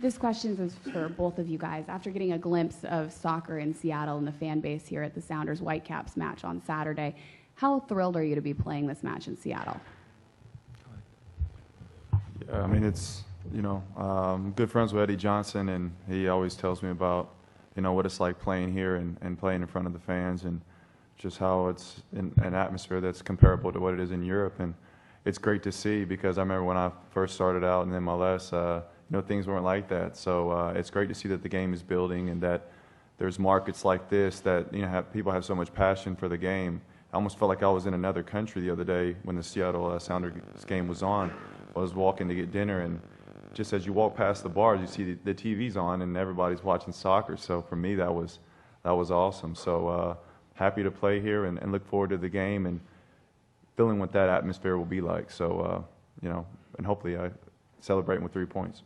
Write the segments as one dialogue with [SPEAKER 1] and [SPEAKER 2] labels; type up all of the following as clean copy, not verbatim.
[SPEAKER 1] This question is for both of you guys. After getting a glimpse of soccer in Seattle and the fan base here at the Sounders Whitecaps match on Saturday, how thrilled are you to be playing this match in Seattle?
[SPEAKER 2] Yeah, I mean, it's, good friends with Eddie Johnson, and he always tells me about, what it's like playing here and playing in front of the fans, and just how it's in an atmosphere that's comparable to what it is in Europe. And it's great to see, because I remember when I first started out in MLS, things weren't like that. So it's great to see that the game is building, and that there's markets like this that people have so much passion for the game. I almost felt like I was in another country the other day when the Seattle Sounders game was on. I was walking to get dinner, and just as you walk past the bars, you see the TV's on and everybody's watching soccer. So for me, that was awesome. So happy to play here and look forward to the game and feeling what that atmosphere will be like. So and hopefully I celebrating with 3 points.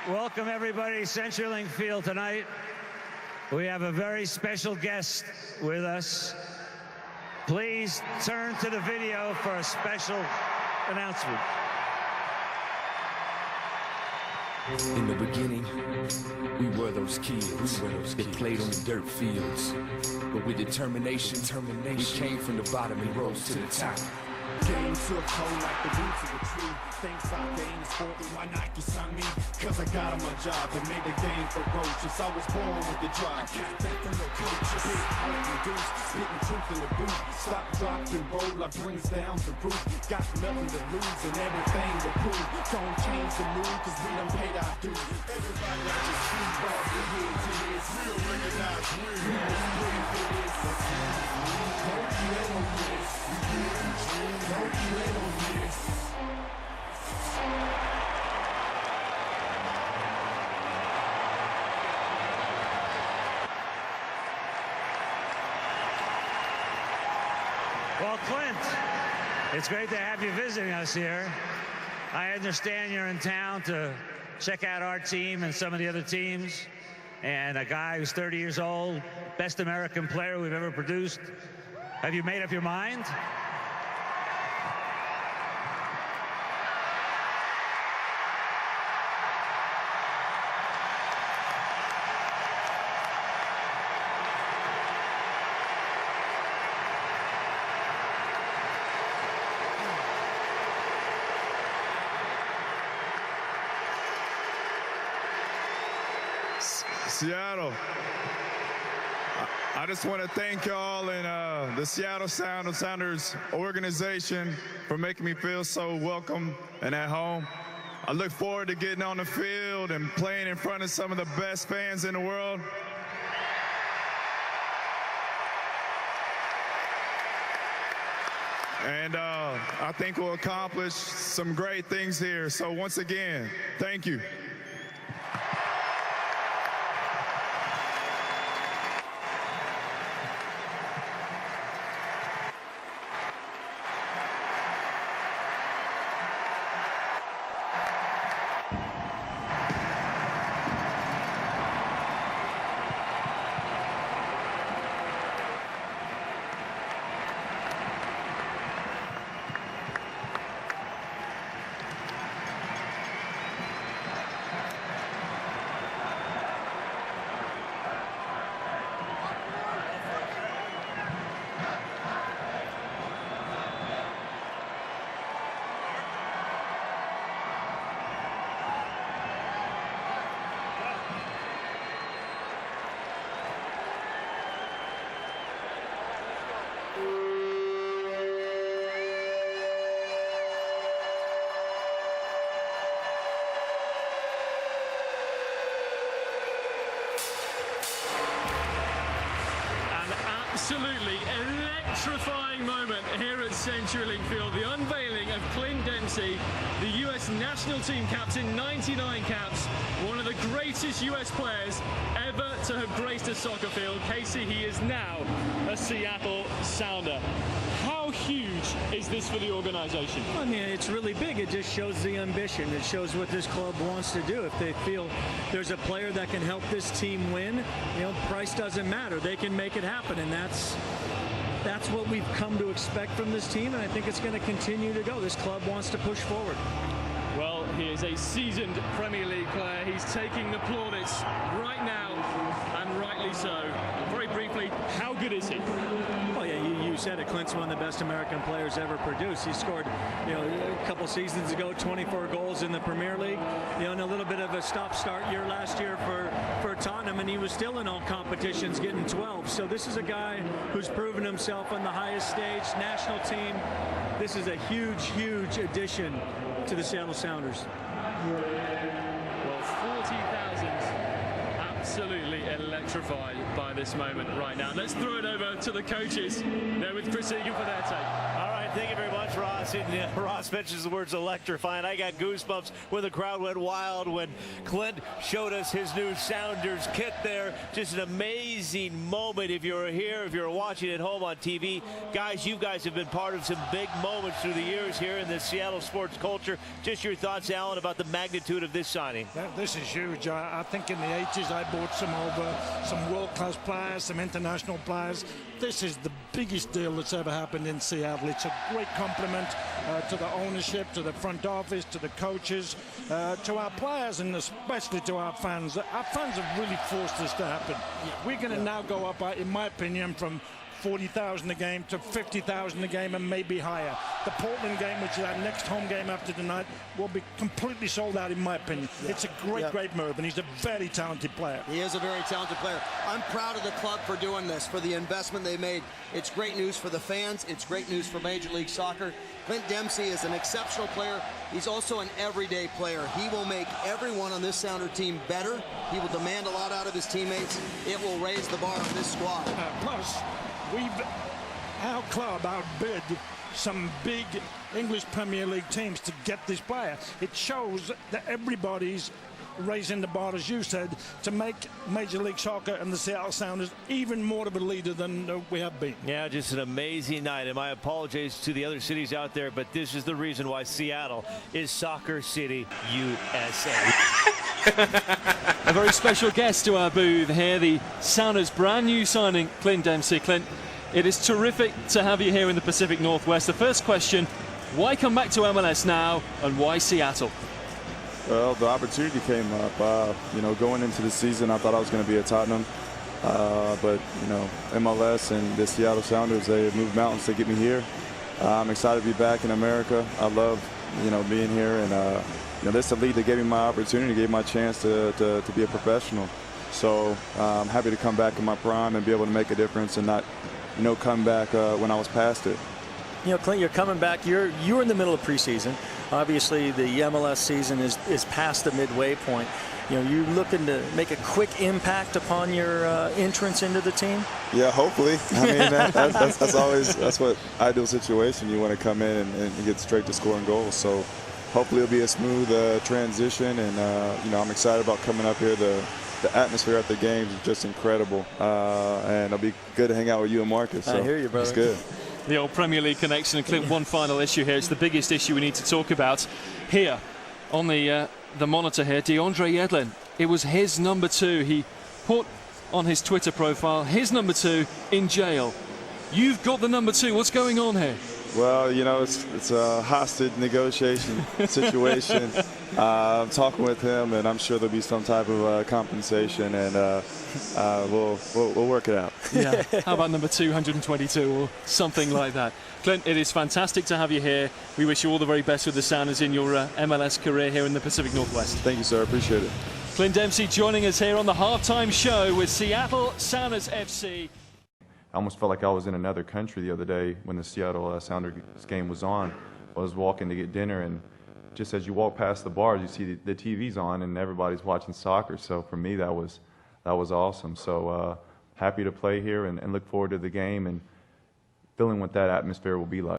[SPEAKER 3] Welcome everybody, CenturyLink Field tonight. We have a very special guest with us. Please turn to the video for a special announcement.
[SPEAKER 4] In the beginning, we were those kids that played on the dirt fields. But with determination, we came from the bottom and rose to the top.
[SPEAKER 5] Game took hold like the roots of a tree. Thanks our game sport, why Nike signed me? Cause I got him a job and made the game ferocious. I was born with the drive, got that from the coaches. Big out and deuce, spitting truth in the booth. Stop, drop, and roll, I brings down the roof. Got nothing to lose and everything to prove. Don't change the mood cause we done paid our dues. Everybody I just see ball the head to this. Real recognized win. We was waiting for this. Don't you let on this. Don't you let on this.
[SPEAKER 3] Well, Clint, it's great to have you visiting us here. I understand you're in town to check out our team and some of the other teams, and a guy who's 30 years old, best American player we've ever produced. Have you made up your mind?
[SPEAKER 6] Seattle, I just want to thank y'all and the Seattle Sounders organization for making me feel so welcome and at home. I look forward to getting on the field and playing in front of some of the best fans in the world. And I think we'll accomplish some great things here. So once again, thank you.
[SPEAKER 7] Absolutely electrifying moment here at CenturyLink Field. The unveiling of Clint Dempsey, the US national team captain, 99 caps, one of the greatest US players ever to have graced a soccer field. Casey, he is now a Seattle Sounder. How huge is this for the organization?
[SPEAKER 8] I mean, it's really big. It just shows the ambition. It shows what this club wants to do. If they feel there's a player that can help this team win, price doesn't matter. They can make it happen, and that's what we've come to expect from this team, and I think it's going to continue to go. This club wants to push forward.
[SPEAKER 7] Well, he is a seasoned Premier League player. He's taking the plaudits right now, and rightly so. Very briefly, how good is he?
[SPEAKER 8] Well, yeah, you said it. Clint's one of the best American players ever produced. He scored, a couple seasons ago, 24 goals in the Premier League. And a little bit of a stop-start year last year for Tottenham, and he was still in all competitions, getting 12. So this is a guy who's proven himself on the highest stage, national team. This is a huge, huge addition to the Seattle Sounders.
[SPEAKER 7] Well, 40,000 absolutely electrified by this moment right now. Let's throw it over to the coaches. They're with Chris Egan for their take.
[SPEAKER 9] All right, thank you very much, Ross. And Ross mentions the words electrifying. I got goosebumps when the crowd went wild when Clint showed us his new Sounders kit there. Just an amazing moment. If you're here, if you're watching at home on TV, guys, you guys have been part of some big moments through the years here in the Seattle sports culture. Just your thoughts, Alan, about the magnitude of this signing.
[SPEAKER 10] This is huge. I think in the 80s I bought some world-class players, some international players. This is the biggest deal that's ever happened in Seattle. It's a great compliment to the ownership, to the front office, to the coaches, to our players, and especially to our fans. Our fans have really forced this to happen. We're going to now go up, in my opinion, from 40,000 a game to 50,000 a game and maybe higher. The Portland game, which is our next home game after tonight, will be completely sold out in my opinion. It's a great move, and he's a very talented player.
[SPEAKER 11] He is a very talented player. I'm proud of the club for doing this, for the investment they made. It's great news for the fans. It's great news for Major League Soccer. Clint Dempsey is an exceptional player. He's also an everyday player. He will make everyone on this Sounder team better. He will demand a lot out of his teammates. It will raise the bar on this squad.
[SPEAKER 10] Plus, our club outbid some big English Premier League teams to get this player. It shows that everybody's raising the bar, as you said, to make Major League Soccer and the Seattle Sounders even more of a leader than we have been.
[SPEAKER 9] Yeah, just an amazing night. And my apologies to the other cities out there, but this is the reason why Seattle is Soccer City, USA.
[SPEAKER 7] A very special guest to our booth here, the Sounders' brand new signing, Clint Dempsey. Clint, it is terrific to have you here in the Pacific Northwest. The first question, why come back to MLS now, and why Seattle?
[SPEAKER 2] Well, the opportunity came up. Going into the season, I thought I was going to be at Tottenham. But, MLS and the Seattle Sounders, they moved mountains to get me here. I'm excited to be back in America. I love, being here. And, this is the league that gave me my opportunity, gave me my chance to be a professional. So I'm happy to come back in my prime and be able to make a difference and not, come back when I was past it.
[SPEAKER 8] Clint, you're coming back. You're in the middle of preseason. Obviously, the MLS season is past the midway point. You're looking to make a quick impact upon your entrance into the team?
[SPEAKER 2] Yeah, hopefully. I mean, that's what ideal situation. You want to come in and get straight to scoring goals. So hopefully it'll be a smooth transition. And, I'm excited about coming up here. The atmosphere at the games is just incredible. And it'll be good to hang out with you and Marcus. So
[SPEAKER 8] I hear you, brother.
[SPEAKER 2] It's good.
[SPEAKER 7] The old Premier League connection. And Clint, one final issue here. It's the biggest issue we need to talk about here on the monitor here. DeAndre Yedlin. It was his number 2. He put on his Twitter profile his number 2 in jail. You've got the number 2. What's going on here?
[SPEAKER 2] Well, it's a hostage negotiation situation. I'm talking with him, and I'm sure there'll be some type of compensation, and we'll work it out.
[SPEAKER 7] Yeah. How about number 222 or something like that? Clint, it is fantastic to have you here. We wish you all the very best with the Sounders in your MLS career here in the Pacific Northwest.
[SPEAKER 2] Thank you, sir. I appreciate it.
[SPEAKER 7] Clint Dempsey joining us here on the halftime show with Seattle Sounders FC.
[SPEAKER 2] I almost felt like I was in another country the other day when the Seattle Sounders game was on. I was walking to get dinner, and just as you walk past the bars, you see the TV's on, and everybody's watching soccer. So for me, that was awesome. So happy to play here and look forward to the game and feeling what that atmosphere will be like.